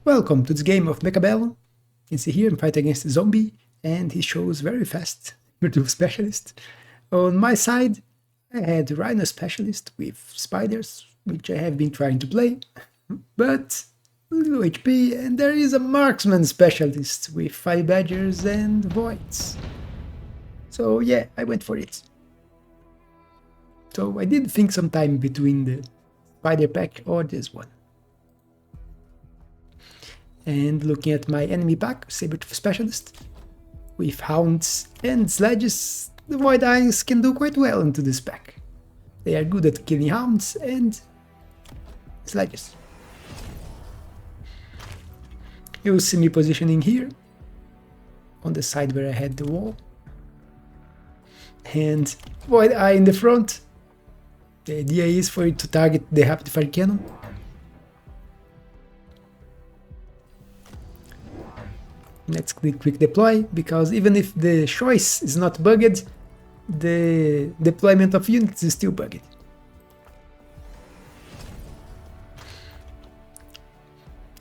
Welcome to this game of Mechabellum. You can see here I'm fighting against a zombie, and he shows very fast Virtue Specialist. On my side, I had Rhino Specialist with Spiders, which I have been trying to play, but little HP, and there is a Marksman Specialist with Fire Badgers and Voids. So yeah, I went for it. So I did think sometime between the Spider Pack or this one. And looking at my enemy pack, Sabertooth Specialist, with Hounds and Sledges, the Void Eyes can do quite well into this pack. They are good at killing Hounds and Sledges. You'll see me positioning here, on the side where I had the wall. And Void Eye in the front. The idea is for it to target the Rapid Fire Cannon. Let's click quick deploy, because even if the choice is not bugged, the deployment of units is still bugged.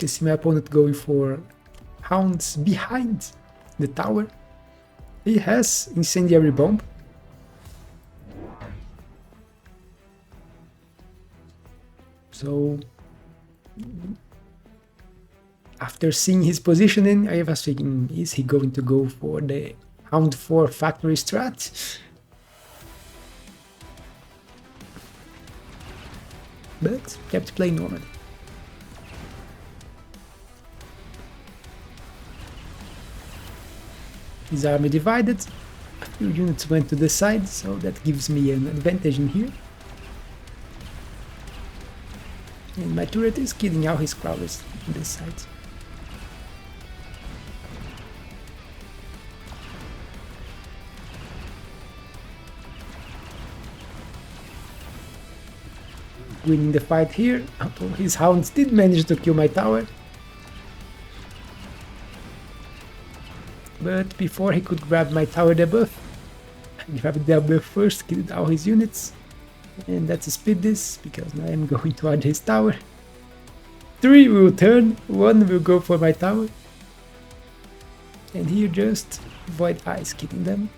You see my opponent going for Hounds behind the tower. He has Incendiary Bomb. So after seeing his positioning, I was thinking, is he going to go for the Hound 4 factory strat? But kept playing normally. His army divided, a few units went to the side, so that gives me an advantage in here. And my turret is killing out his crawlers on this side. Winning the fight here, although his hounds did manage to kill my tower. But before he could grab my tower debuff, I grabbed the debuff first, killed all his units. And let's speed this, because now I'm going toward his tower. 3 will turn, 1 will go for my tower. And here just Void Eyes killing them.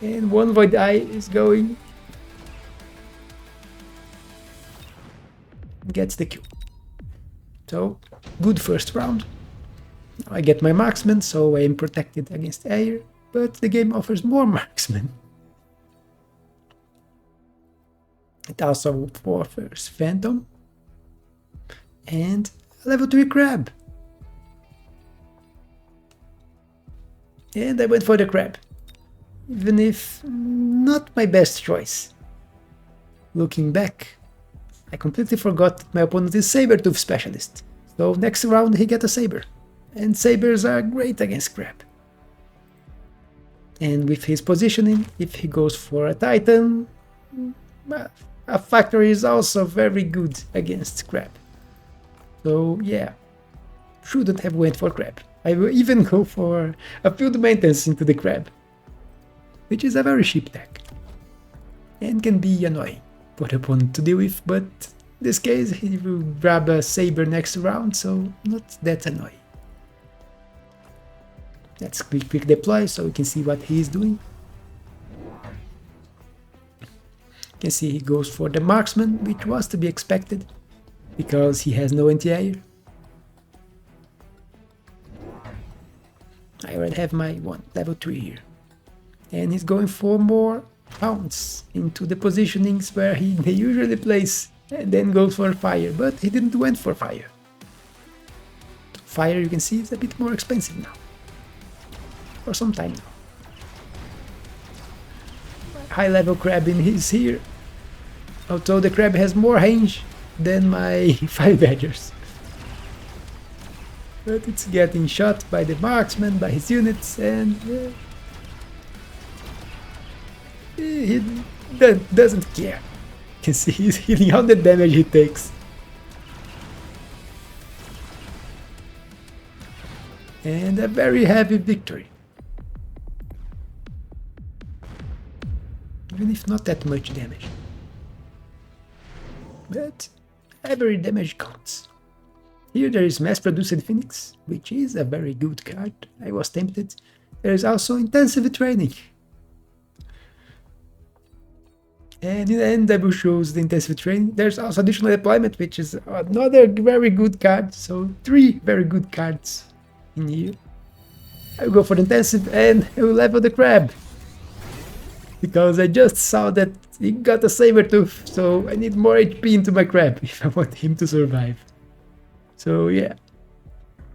And 1 Void Eye is going. Gets the kill. So, good first round. I get my marksman, so I am protected against air, but the game offers more marksmen. It also offers Phantom and a level 3 crab. And I went for the crab, even if not my best choice. Looking back, I completely forgot that my opponent is Sabertooth Specialist, so next round he gets a Saber, and Sabers are great against crab. And with his positioning, if he goes for a Titan, a factory is also very good against crab. So yeah, shouldn't have went for crab. I will even go for a field maintenance into the crab, which is a very cheap tech, and can be annoying for the opponent to deal with, but in this case he will grab a Saber next round, so not that annoying. Let's quick deploy so we can see what he is doing. You can see he goes for the marksman, which was to be expected, because he has no anti-air. I already have my level 3 here. And he's going for more Hounds into the positionings where he usually plays, and then goes for fire, but he didn't went for fire. Fire, you can see, is a bit more expensive now. For some time now. High level crab is here, although the crab has more range than my Fire Badgers. But it's getting shot by the marksman, by his units, and he doesn't care. You can see he's healing all the damage he takes. And a very heavy victory. Even if not that much damage. But every damage counts. Here there is Mass-Produced Phoenix, which is a very good card. I was tempted. There is also Intensive Training. And in the end, I will show the Intensive Training. There's also Additional Deployment, which is another very good card. So 3 very good cards in here. I will go for the Intensive and I will level the Crab. Because I just saw that he got a Sabertooth, so I need more HP into my Crab if I want him to survive. So yeah,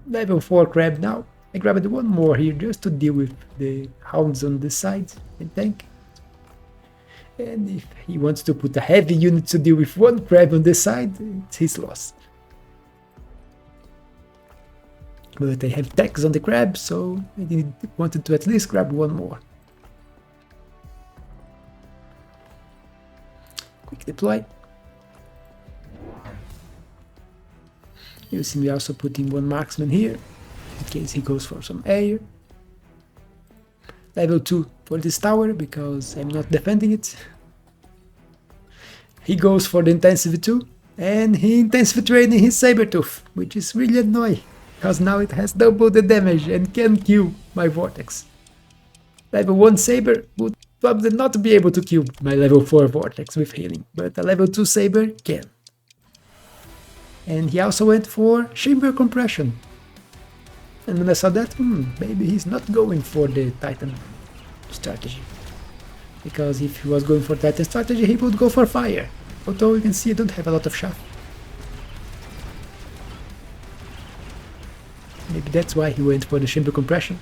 level 4 Crab now. I grabbed one more here just to deal with the hounds on the side and tank. And if he wants to put a heavy unit to deal with one Crab on the side, it's his loss. But I have tags on the Crab, so I wanted to at least grab one more. Quick deploy. You see me also putting one marksman here, in case he goes for some air. Level 2 for this tower, because I'm not defending it. He goes for the Intensive 2, and he Intensive Training his Sabertooth, which is really annoying, because now it has double the damage and can kill my Vortex. Level 1 Saber would probably not be able to kill my level 4 Vortex with healing, but a level 2 Saber can. And he also went for Chamber Compression. And when I saw that, maybe he's not going for the Titan strategy. Because if he was going for Titan strategy, he would go for Fire. Although you can see I don't have a lot of shaft. Maybe that's why he went for the Chamber Compression.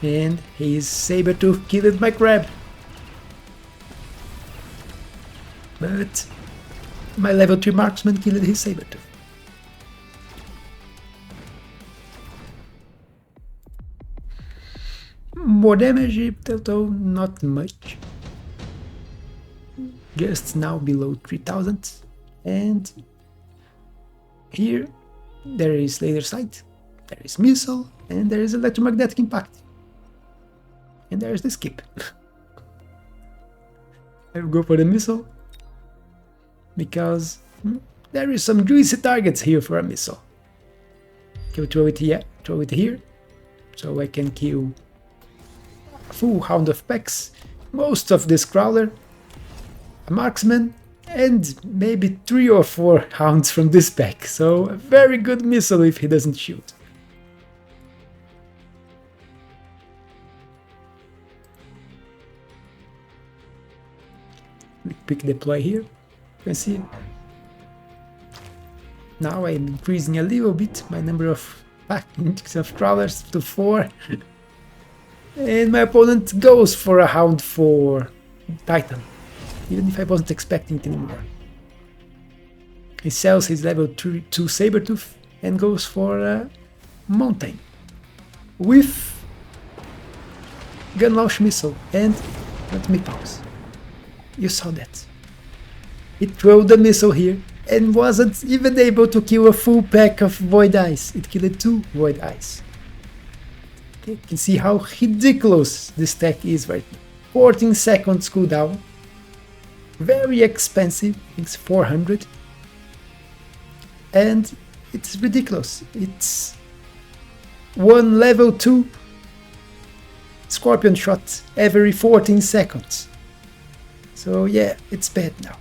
And his Sabertooth killed my Crab. But my level 3 marksman killed his Sabertooth. More damage, although not much. Just now below 3000. And here there is Laser Sight, there is Missile, and there is Electromagnetic Impact. And there is the skip. I will go for the Missile. Because there is some juicy targets here for a missile. Okay, throw it here, so I can kill a full Hound of Pex, most of this Crawler, a Marksman, and maybe 3 or 4 Hounds from this pack, so a very good missile if he doesn't shoot. Quick deploy here. You can see now I'm increasing a little bit my number of packs of Crawlers to 4. And my opponent goes for a Hound for Titan, even if I wasn't expecting it anymore. He sells his level 2 Sabertooth and goes for a Mountain with Gun Launch Missile. And let me pause. You saw that. It threw the missile here and wasn't even able to kill a full pack of Void Eyes. It killed 2 Void Eyes. Okay, you can see how ridiculous this tech is right now. 14 seconds cooldown. Very expensive, I think it's 400. And it's ridiculous. It's one level 2 Scorpion shot every 14 seconds. So yeah, it's bad now.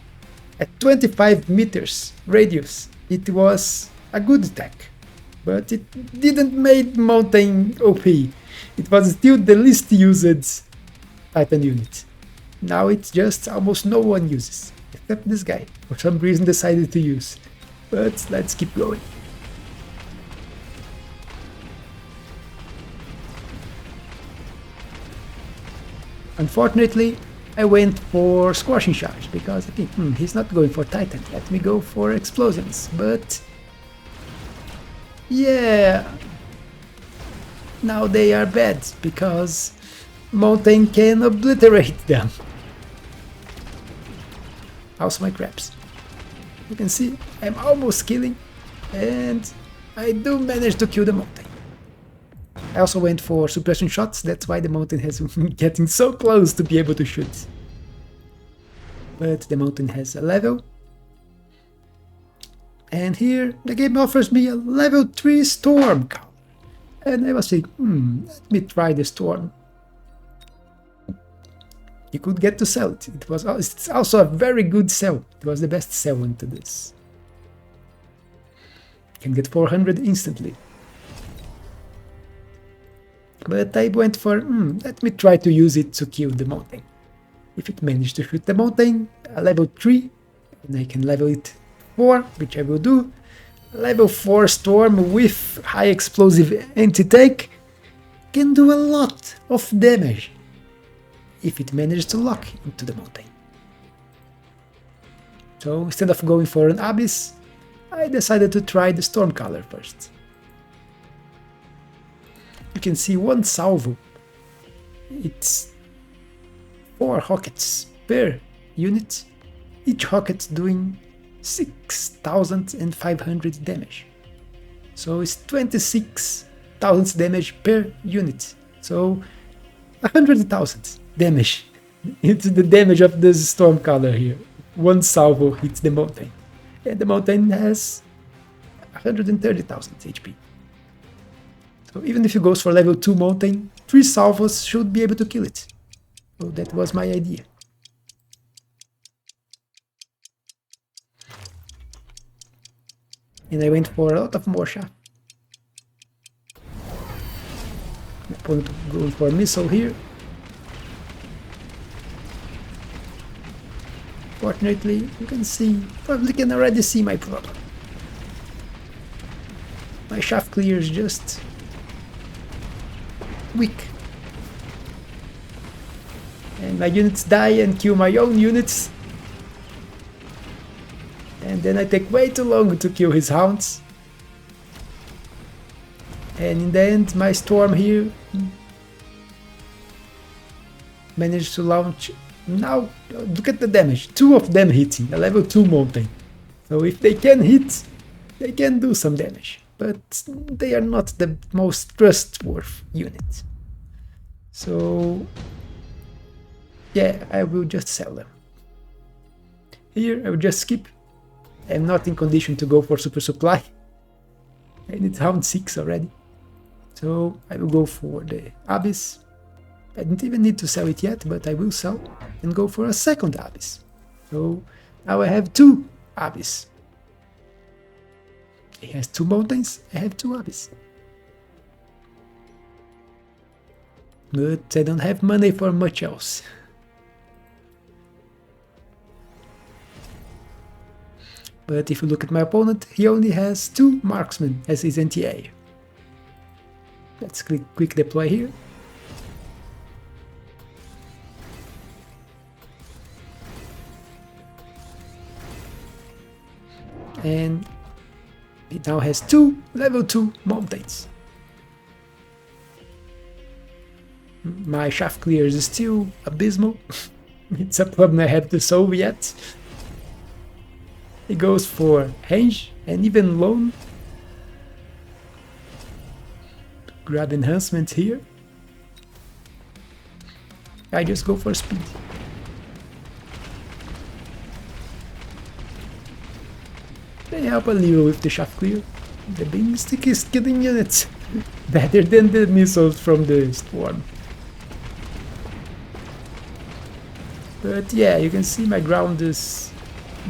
At 25 meters radius, it was a good attack, but it didn't make Mountain OP. It was still the least used Titan unit. Now it's just almost no one uses, except this guy, for some reason decided to use. But let's keep going. Unfortunately, I went for Scorching Charge, because I think, he's not going for Titan, let me go for Explosions, but yeah, now they are bad, because Mountain can obliterate them. Also my Crabs. You can see, I'm almost killing, and I do manage to kill the Mountain. I also went for suppression shots, that's why the Mountain has been getting so close to be able to shoot. but the mountain has a level. And here the game offers me a level 3 storm color. And I was saying, let me try the storm. You could get to sell it. It's also a very good sell. It was the best sell into this. You can get 400 instantly. But I went for, let me try to use it to kill the mountain. If it managed to shoot the mountain, a level 3, and I can level it 4, which I will do. Level 4 storm with high explosive anti-tank can do a lot of damage if it manages to lock into the mountain. So instead of going for an Abyss, I decided to try the storm color first. You can see one salvo. It's 4 rockets per unit, each rocket doing 6,500 damage. So it's 26,000 damage per unit. So 100,000 damage. It's the damage of this storm color here. One salvo hits the mountain. And the mountain has 130,000 HP. So even if it goes for level 2 mountain, 3 salvos should be able to kill it. So that was my idea. And I went for a lot of more shaft. My opponent going for a missile here. Fortunately, you can see, probably can already see my problem. My shaft clear is just weak. And my units die and kill my own units. And then I take way too long to kill his hounds. And in the end, my storm here managed to launch. Now, look at the damage. 2 of them hitting a level 2 mountain. So if they can hit, they can do some damage. But they are not the most trustworthy unit. So yeah, I will just sell them. Here, I will just skip. I'm not in condition to go for super supply. And it's round 6 already. So I will go for the Abyss. I don't even need to sell it yet, but I will sell and go for a second Abyss. So now I have 2 Abyss. He has 2 mountains, I have 2 Abyss. But I don't have money for much else. But if you look at my opponent, he only has 2 marksmen as his NTA. Let's click quick deploy here. And it now has 2 level 2 mountains. My shaft clear is still abysmal. It's a problem I have to solve yet. He goes for range and even lone. Grab enhancement here. I just go for speed. They help a little with the shaft clear. The beam stick is killing units better than the missiles from the storm. But yeah, you can see my ground is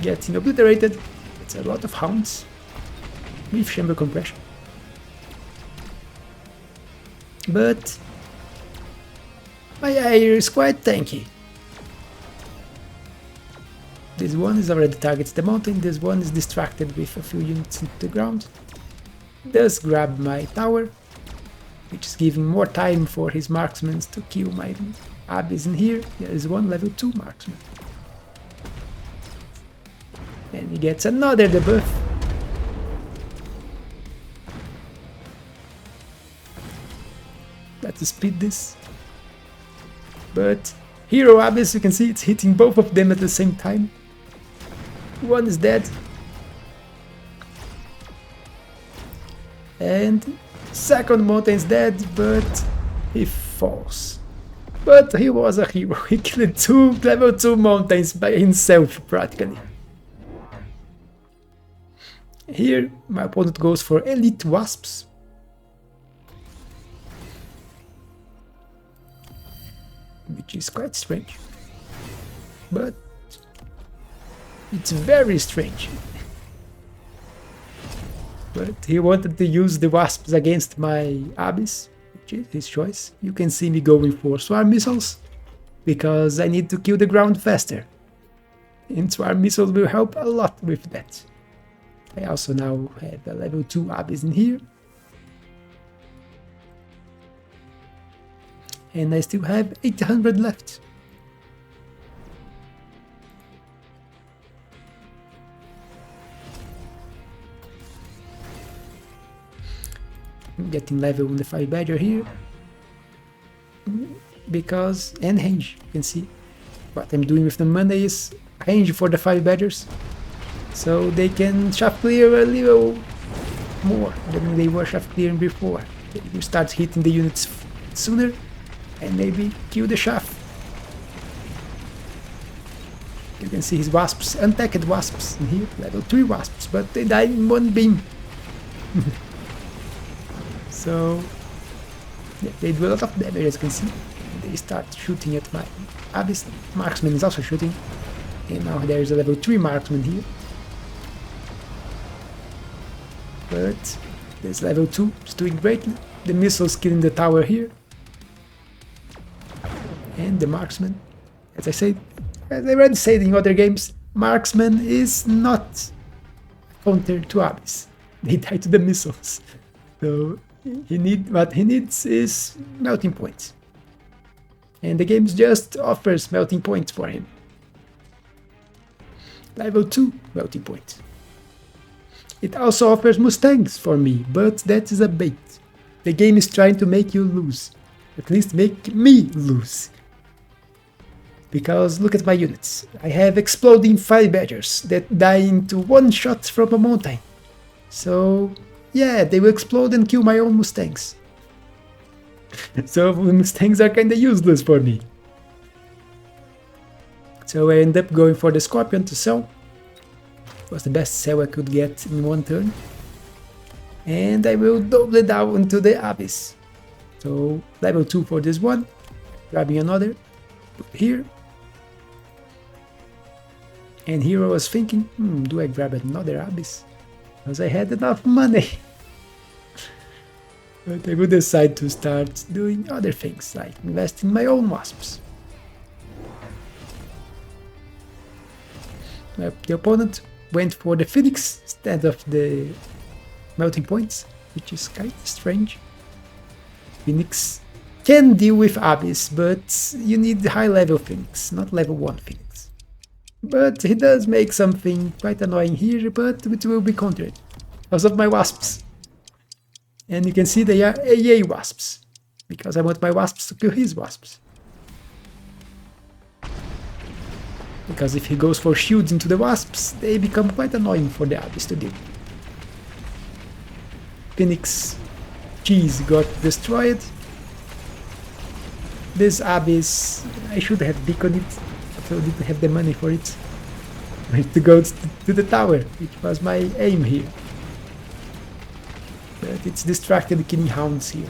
getting obliterated. It's a lot of hounds with chamber compression. But my air is quite tanky. This one is already targets the mountain, this one is distracted with a few units into the ground. Does grab my tower, which is giving more time for his marksmen to kill my Abyss in here. There is one level 2 marksman. And he gets another debuff. Let's speed this. But Hero Abyss, you can see it's hitting both of them at the same time. One is dead. And second mountain is dead, but he falls. But he was a hero. He killed 2 level 2 mountains by himself, practically. Here, my opponent goes for Elite Wasps. Which is quite strange. But it's very strange. But he wanted to use the wasps against my Abyss, which is his choice. You can see me going for Swarm Missiles, because I need to kill the ground faster. And Swarm Missiles will help a lot with that. I also now have a level 2 Abyss in here. And I still have 800 left. I'm getting level on the 5 Badger here. Because, and range, you can see. What I'm doing with the money is range for the 5 Badgers. So they can shaft clear a little more than they were shaft clearing before. They will start hitting the units sooner and maybe kill the shaft. You can see his wasps, untacked wasps in here, level 3 wasps, but they die in one beam. So yeah, they do a lot of damage, as you can see. They start shooting at my Abyss. Marksman is also shooting. And now there is a level 3 marksman here. But this level 2 is doing great. The missiles killing the tower here. And the marksman, as I said, as I already said in other games, marksman is not a counter to Abyss. They die to the missiles. So what he needs is melting points. And the game just offers melting points for him. Level 2 melting point. It also offers Mustangs for me, but that is a bait. The game is trying to make you lose. At least make me lose. Because look at my units. I have exploding 5 Badgers that die into 1 shot from a mountain. So yeah, they will explode and kill my own Mustangs. So Mustangs are kinda useless for me. So I end up going for the Scorpion to sell. It was the best sell I could get in 1 turn. And I will double it down to the Abyss. So level 2 for this one. Grabbing another. Put here. And here I was thinking, do I grab another Abyss? Because I had enough money. But I would decide to start doing other things, like invest in my own wasps. The opponent went for the Phoenix instead of the melting points, which is kind of strange. Phoenix can deal with Abyss, but you need high level Phoenix, not level 1 Phoenix. But he does make something quite annoying here, but it will be countered because of my wasps. And you can see they are AA wasps, because I want my wasps to kill his wasps. Because if he goes for shields into the wasps, they become quite annoying for the Abyss to deal. Phoenix cheese got destroyed. This Abyss, I should have beaconed it, so I didn't have the money for it. I had to go to the tower, which was my aim here. But it's distracted killing hounds here.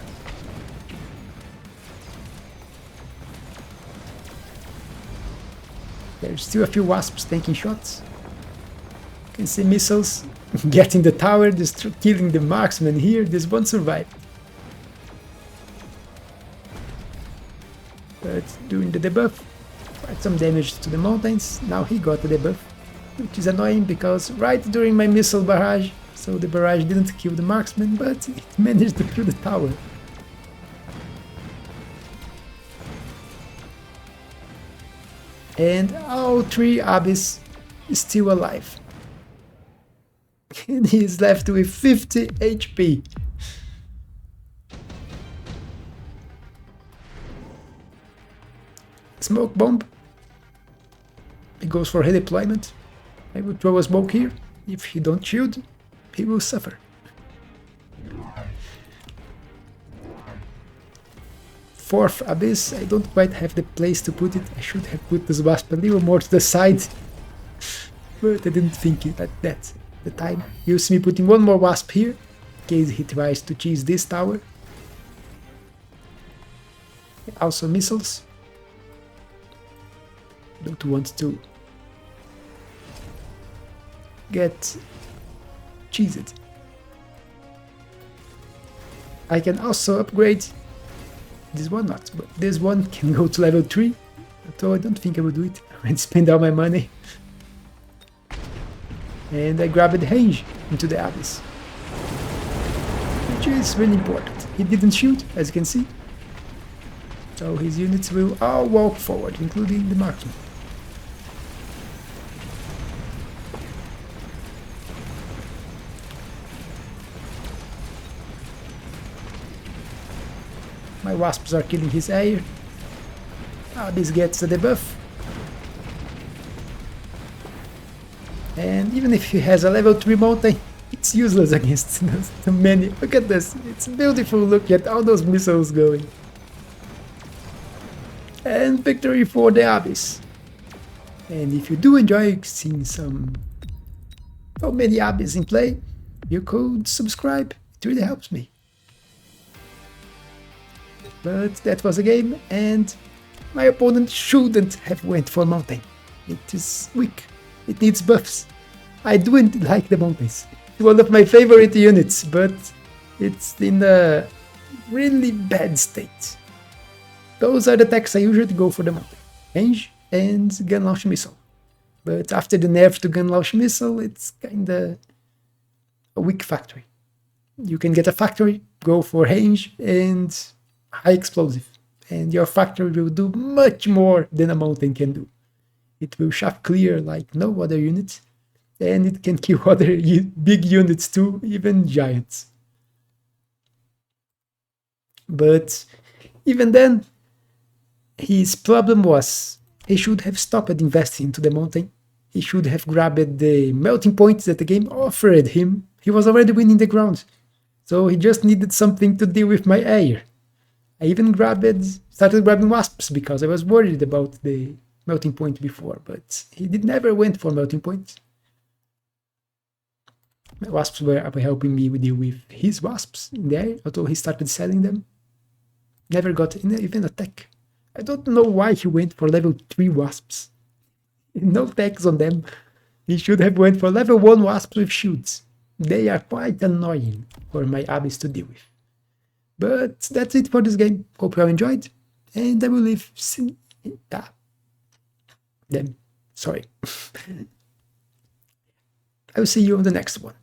There's still a few wasps taking shots. You can see missiles getting the tower, just killing the marksman here. This one survived. But doing the debuff, quite some damage to the mountains. Now he got the debuff, which is annoying because right during my missile barrage, so the barrage didn't kill the marksman, but it managed to kill the tower. And all 3 Abyss is still alive. And he's left with 50 HP. Smoke bomb. He goes for redeployment. I will throw a smoke here. If he don't shield, he will suffer. fourth abyss. I don't quite have the place to put it. I should have put this wasp a little more to the side, but I didn't think it at that the time. You'll see me putting one more wasp here, in case he tries to cheese this tower. Also missiles. Don't want to get cheesed. I can also upgrade this one, not, but this one can go to level 3, although I don't think I will do it. I might spend all my money. And I grabbed range into the abyss, which is really important. He didn't shoot, as you can see, so his units will all walk forward, including the marksman. My wasps are killing his air. This gets a debuff. And even if he has a level 3 mountain, it's useless against the many. Look at this, it's beautiful, look at all those missiles going. And victory for the Abyss. And if you do enjoy seeing so many Abyss in play, you could subscribe, it really helps me. But that was a game, and my opponent shouldn't have went for mountain. It is weak. It needs buffs. I don't like the mountains. It's one of my favorite units, but it's in a really bad state. Those are the attacks I usually go for the mountain. Range and gun launch missile. But after the nerf to gun launch missile, it's kinda a weak factory. You can get a factory, go for range and high explosive, and your factory will do much more than a mountain can do. It will shaft clear like no other unit, and it can kill other big units too, even giants. But even then, his problem was he should have stopped investing into the mountain. He should have grabbed the melting points that the game offered him. He was already winning the ground, so he just needed something to deal with my air. I even started grabbing wasps because I was worried about the melting point before, but he never went for melting points. My wasps were helping me deal with his wasps in the air, although he started selling them. Never got even a tech. I don't know why he went for level 3 wasps. No techs on them. He should have went for level 1 wasps with shields. They are quite annoying for my Abyss to deal with. But that's it for this game. Hope you all enjoyed, and I will leave them. Sorry. I will see you on the next one.